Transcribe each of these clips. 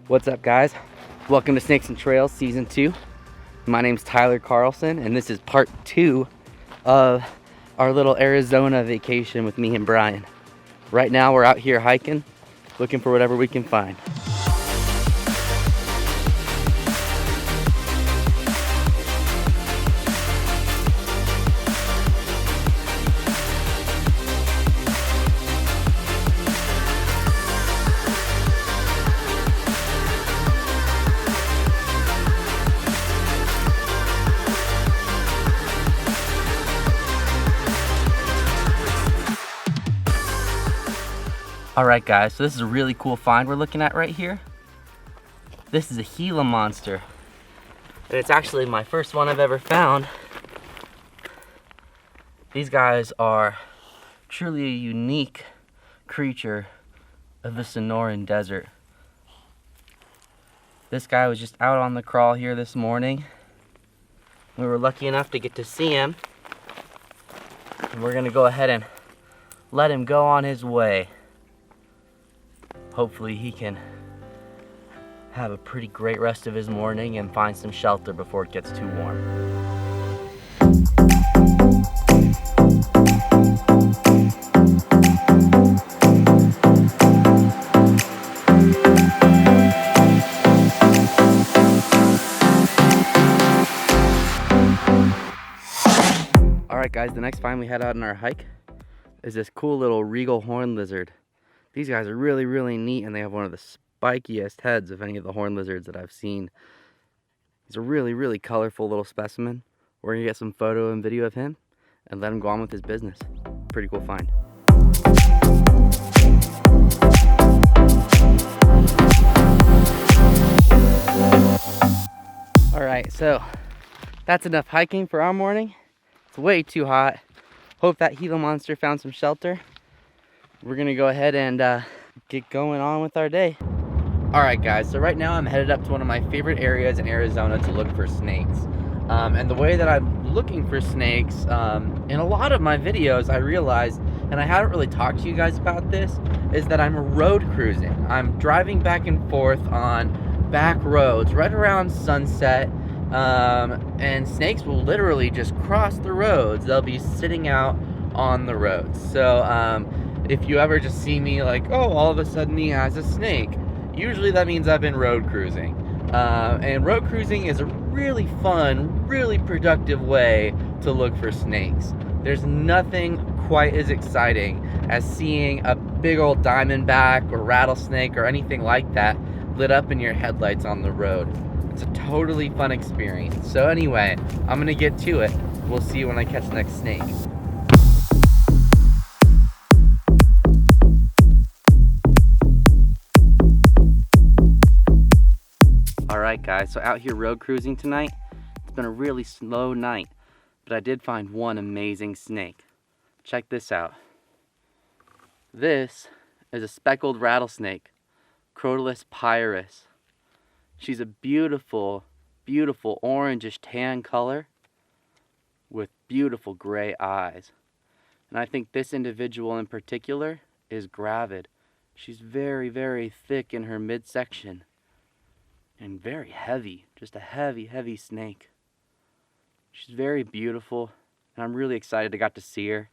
What's up, guys? Welcome to Snakes and Trails Season 2. My name's Tyler Carlson, and this is part 2 of our little Arizona vacation with me and Brian. Right now we're out here hiking, looking for whatever we can find. Alright guys, so this is a really cool find we're looking at right here. This is a Gila monster. And it's actually my first one I've ever found. These guys are truly a unique creature of the Sonoran Desert. This guy was just out on the crawl here this morning. We were lucky enough to get to see him. And we're gonna go ahead and let him go on his way. Hopefully he can have a pretty great rest of his morning and find some shelter before it gets too warm. Alright guys, the next find we had out on our hike is this cool little Regal horn lizard. These guys are really neat, and they have one of the spikiest heads of any of the horn lizards that I've seen. He's a really colorful little specimen. We're gonna get some photo and video of him and let him go on with his business. Pretty cool find. Alright, so that's enough hiking for our morning. It's way too hot. Hope that Gila monster found some shelter. We're gonna go ahead and get going on with our day. Alright guys, so right now I'm headed up to one of my favorite areas in Arizona to look for snakes. And the way that I'm looking for snakes, in a lot of my videos I realized, and I haven't really talked to you guys about this, is that I'm road cruising. I'm driving back and forth on back roads right around sunset, and snakes will literally just cross the roads. They'll be sitting out on the roads. So if you ever just see me like, oh, all of a sudden he has a snake, usually that means I've been road cruising. And road cruising is a really fun, really productive way to look for snakes. There's nothing quite as exciting as seeing a big old diamondback or rattlesnake or anything like that lit up in your headlights on the road. It's a totally fun experience. So anyway, I'm gonna get to it. We'll see you when I catch the next snake. Alright guys, so out here road cruising tonight. It's been a really slow night, but I did find one amazing snake. Check this out. This is a speckled rattlesnake, Crotalus pyrrhus. She's a beautiful orangish tan color with beautiful gray eyes. And I think this individual in particular is gravid. She's very thick in her midsection. And very heavy, just a heavy snake. She's very beautiful, and I'm really excited I got to see her.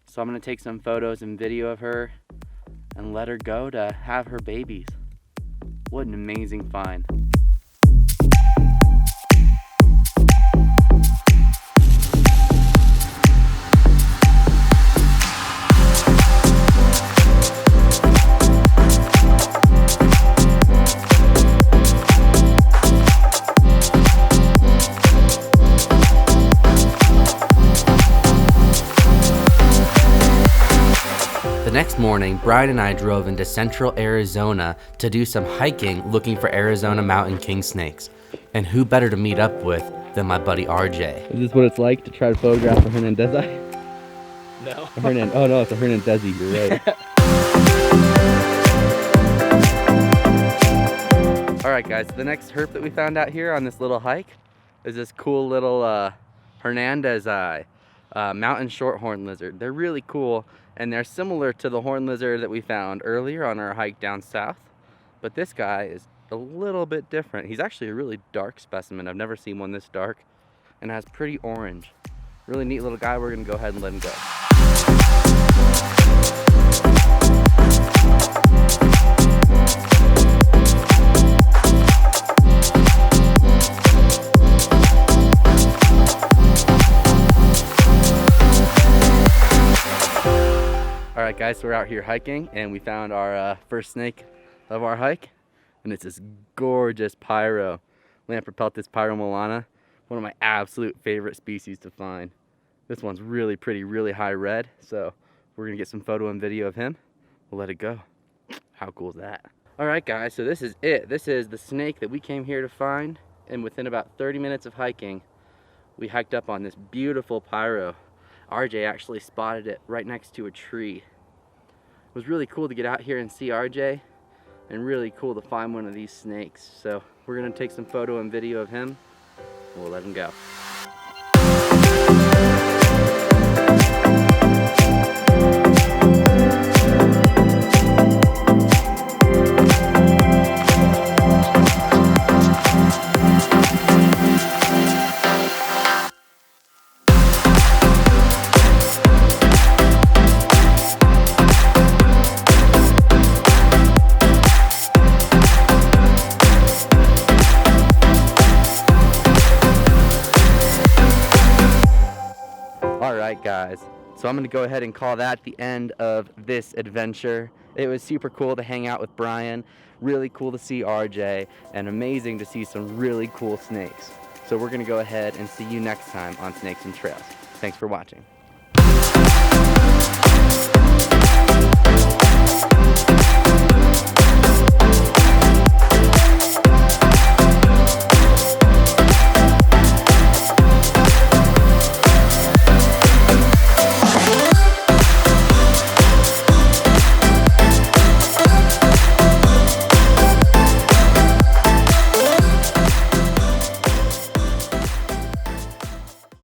So I'm gonna take some photos and video of her and let her go to have her babies. What an amazing find. The next morning, Brian and I drove into central Arizona to do some hiking looking for Arizona mountain king snakes. And who better to meet up with than my buddy RJ. Is this what it's like to try to photograph a Hernandezi? No. Oh no, it's a Hernandezi, you're right. Alright guys, the next herp that we found out here on this little hike is this cool little Hernandezi mountain shorthorn lizard. They're really cool, and they're similar to the horn lizard that we found earlier on our hike down south. But this guy is a little bit different. He's actually a really dark specimen. I've never seen one this dark, and has pretty orange. Really neat little guy. We're gonna go ahead and let him go. All right, guys, so we're out here hiking, and we found our first snake of our hike, and it's this gorgeous pyro, Lamprepeltis pyromolana, one of my absolute favorite species to find. This one's really pretty, really high red, so we're gonna get some photo and video of him. We'll let it go. How cool is that? All right, guys, so this is it. This is the snake that we came here to find, and within about 30 minutes of hiking, we hiked up on this beautiful pyro. RJ actually spotted it right next to a tree. It was really cool to get out here and see RJ, and really cool to find one of these snakes. So we're gonna take some photo and video of him, and we'll let him go. Alright, guys, so I'm going to go ahead and call that the end of this adventure. It was super cool to hang out with Brian, really cool to see RJ, and amazing to see some really cool snakes. So we're going to go ahead and see you next time on Snakes and Trails. Thanks for watching.